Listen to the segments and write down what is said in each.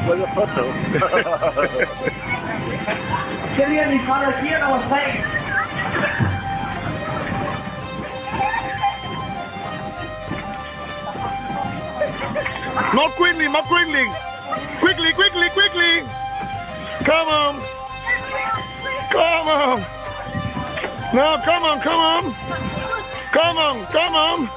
With a photo. Kylian i front af 4 nummer 3. More quickly, more quickly. Quickly, quickly, quickly. Come on. Come on. No, come on, come on. Come on, come on.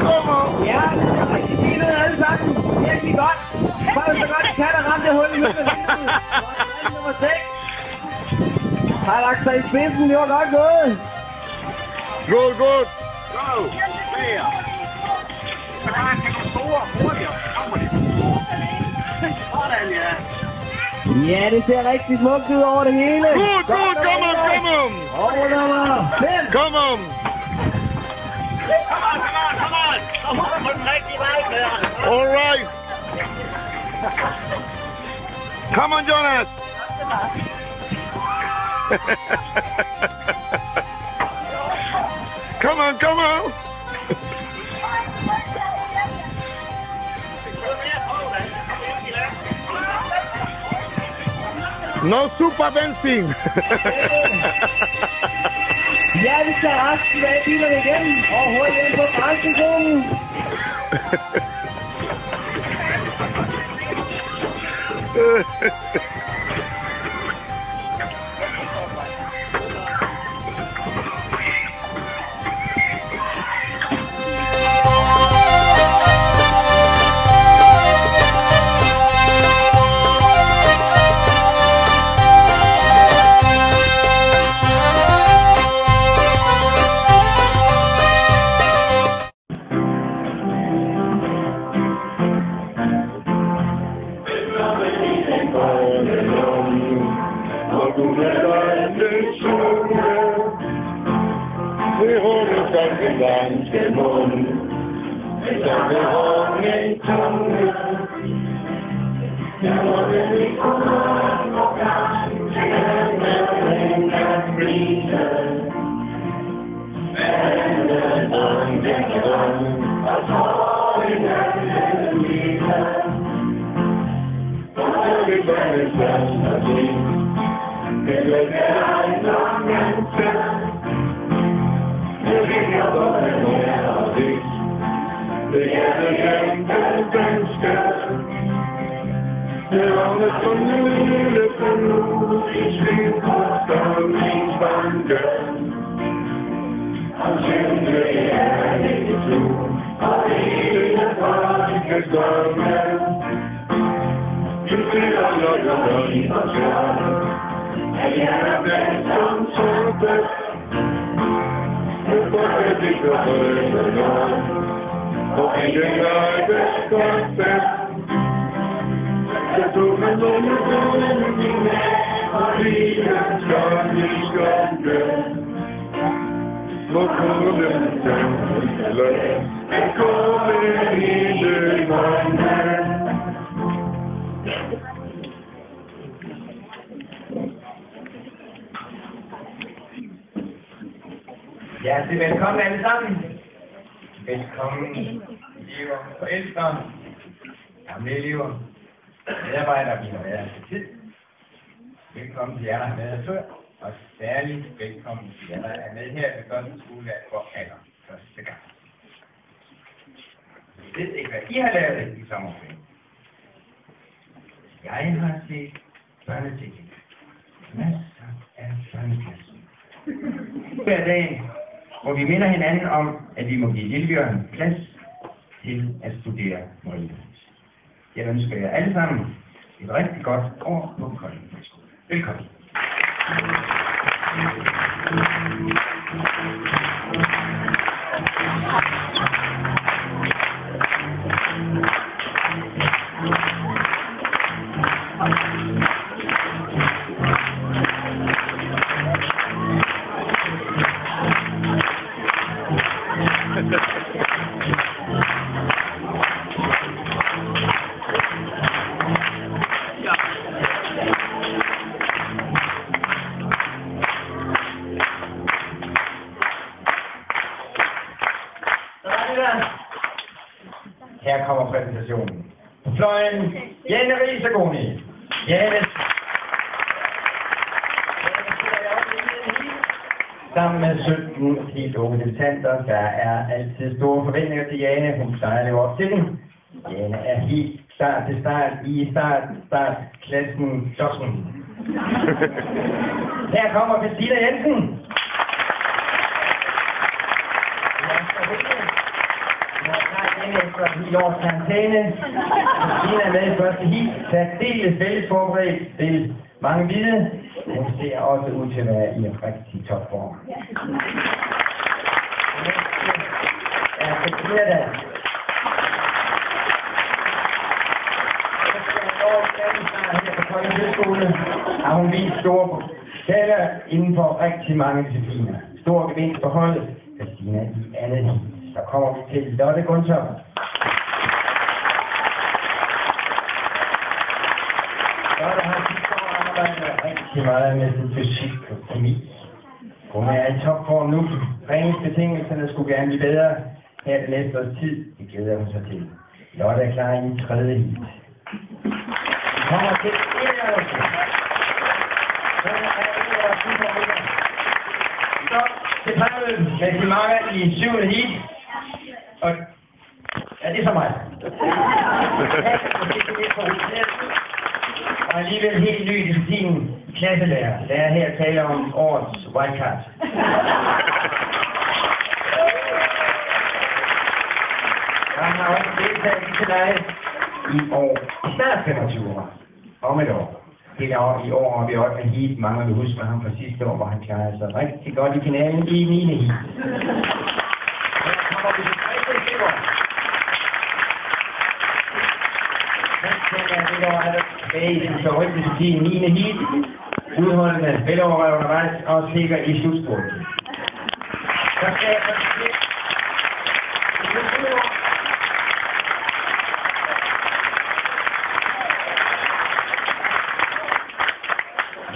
Come on. Ja, det er rigtig fint alle sammen. Virkelig godt. Prøv så godt, kan der ramme det hul i midten. Nummer 6. Har lagt sig i spidsen, det var godt gået. Good, good. Go. Mere. Så kan man tage store hurtigere. Kommer det. Sådan, ja. Ja, det ser rigtig smukt ud over det hele. Good, good. Come on, come on. Over nummer 5. Come on. Come on, come on, come on. Så holder man den rigtig vej med. All right. Come on, Jonas. Come on, come on. No super dancing. Ja, vi skal resten af bilerne igen. Og hurtigt ind på bremsezonen. Ja, så velkommen alle sammen. Velkommen elever, forældre, gamle elever, medarbejdere, vi har været til tid. Velkommen til jer, der har været før, og særligt velkommen til jer, der er med her ved første skolevalg for aller første gang. Jeg ved ikke, hvad I har lavet i sommerferien. Jeg har set børneteknik. Masser af børneklasser. Hver dag, hvor vi minder hinanden om, at vi må give Lillebjørn plads til at studere Kolding. Jeg ønsker jer alle sammen et rigtig godt år på Kolding Højskole. Velkommen. Jane Riisegoni. Jane. Sammen med 17 helt unge debutanter, der er altid store forventninger til Jane. Hun plejer at leve op til den. Jane er helt klar til start i startklassen Klodsen. Her kommer Christina Jensen. Efter et helt års karantæne. Christina er med i første heat. Særdeles fælles forberedt til mange hvide. Hun ser også ud til at være i en rigtig topform. Ja, Christina da. Her på Kolding Højskole har hun vist store potentialer inden for rigtig mange discipliner. Stor gevinst på holdet. Christina i andet heat. Der kommer vi til Lotte Gunther. Lotte har sidste år arbejdet rigtig meget med sin fysik og kemi. Hun er i topform nu. Træningsbetingelserne skulle gerne blive bedre her det næste års tid. Det glæder hun sig til. Lotte er klar i tredje heat. Vi kommer til Eriksen. Så til panel med Simanga i 7. heat. Og ja, det er så mig. Og alligevel helt ny disciplin klasselærer. Der er her tale om årets wildcard. Jeg har også deltaget til dig i år. Snart 25 år. Om et år. Det er i år, og vi er 8. heat. Mange vil huske ham fra sidste år, hvor han klarede sig rigtig godt i finalen i 9. heat. Her kommer vi til Frederik. Det år er der tilbage i sin favoritdisciplin 9. heat. Udholdende, velovervejet undervejs og sikker i slutspurten. Så skal jeg præsentere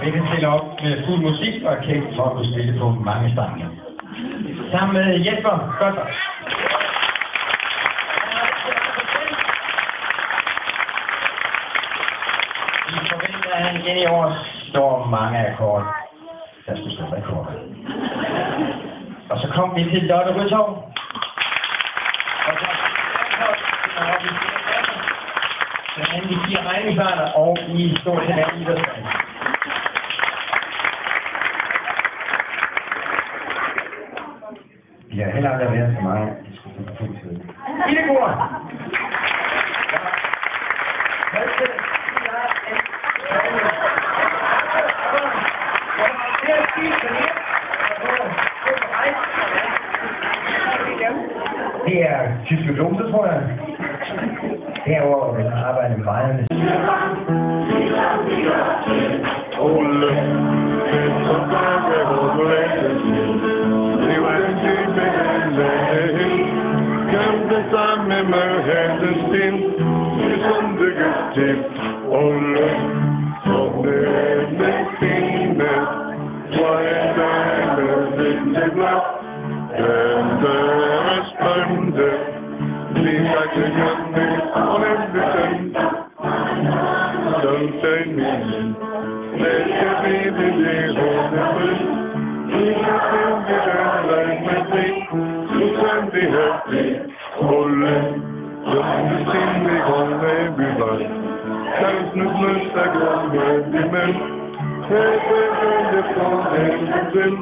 vi kan stille op med fuld musik og kendt for at kunne spille på mange stanger. Sammen med Jesper Godter. Vi forventer, at han igen i år står mange akkorder, der skal stå rekorder. Og så kom vi til Lotte Rødtov. Blandt andet de 4 regningsarter og i stort set alle idrætsgrene. Vi har heller aldrig været så meget diskussion. Ildegård! Det er tyske glose, tror jeg. Derover vil jeg arbejde meget med. Ole, så bakker Kämpe sammen med hældesten, som det gør til Ole, som det fine, vejen med lille blad, den er spændende, lige sagt det hjemme, og nemlig som den min, lægge vi det hårde vi har fundet med det, sådan det her det, Ole, som det sindig holde vi var. Dansens lyst er gået med de mænd, hævende for helveden,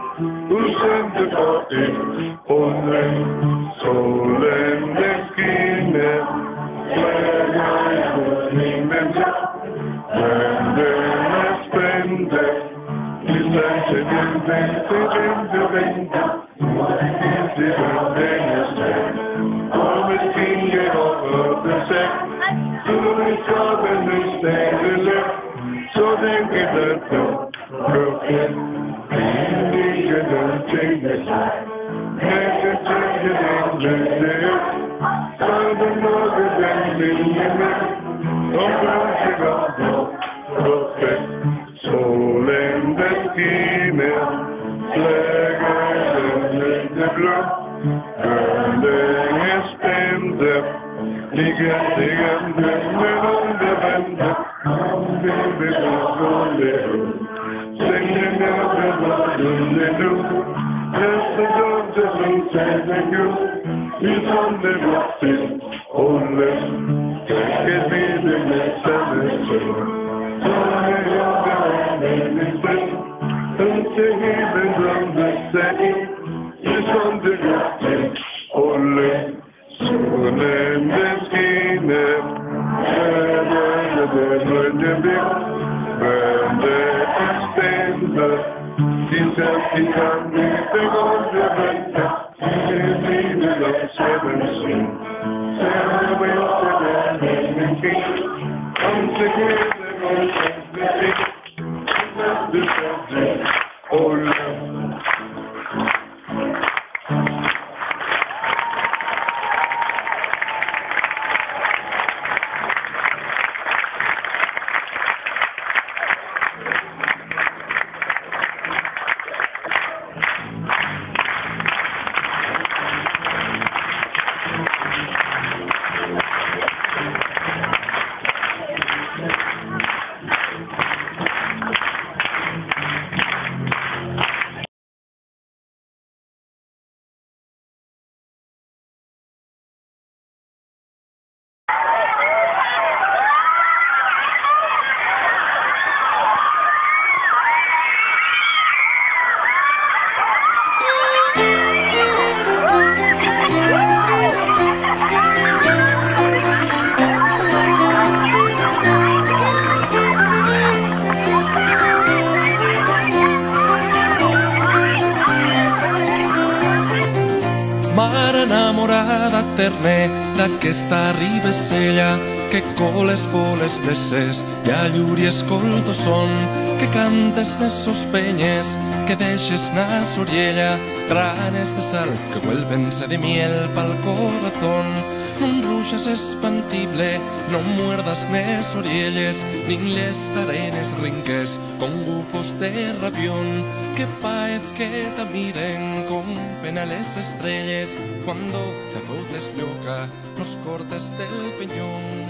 udsendte for et Ole, solen den skinner, flækker i himlen, men den er spændende, vi slæser vente, det er længe sted, og med skinner over det sæt, så vi skabende stædele, så den gælder på lukken, pinlige den tingene sig, hætte tænke den lønne, så den lukke den linje med, og pludselig går på lukken, solen den skinner, flækker den lille blå, Gønning er spændte, ligger den om det vente, Come, baby, let's go little. Singing everyone they do. Yes, the Georgia will take you. It's only nothing, only. Take it easy, let's have it too. Sorry, you're the only thing. Don't you even run the same. It's only nothing, only. Soon in the skin, Mare enamorada terne d'aquesta ribessella que coles voles blesses i a lluri escolto son que cantes nes sos penyes que deixes na soriella granes de sal que vuelvense de miel pa'l corazón. Non ruixas espantible, non muerdas nes orielles, nin les arenes rinques con bufos de rabión, que paez que te miren con pena les estrelles, cuando te azotes loca los cortes del peñón.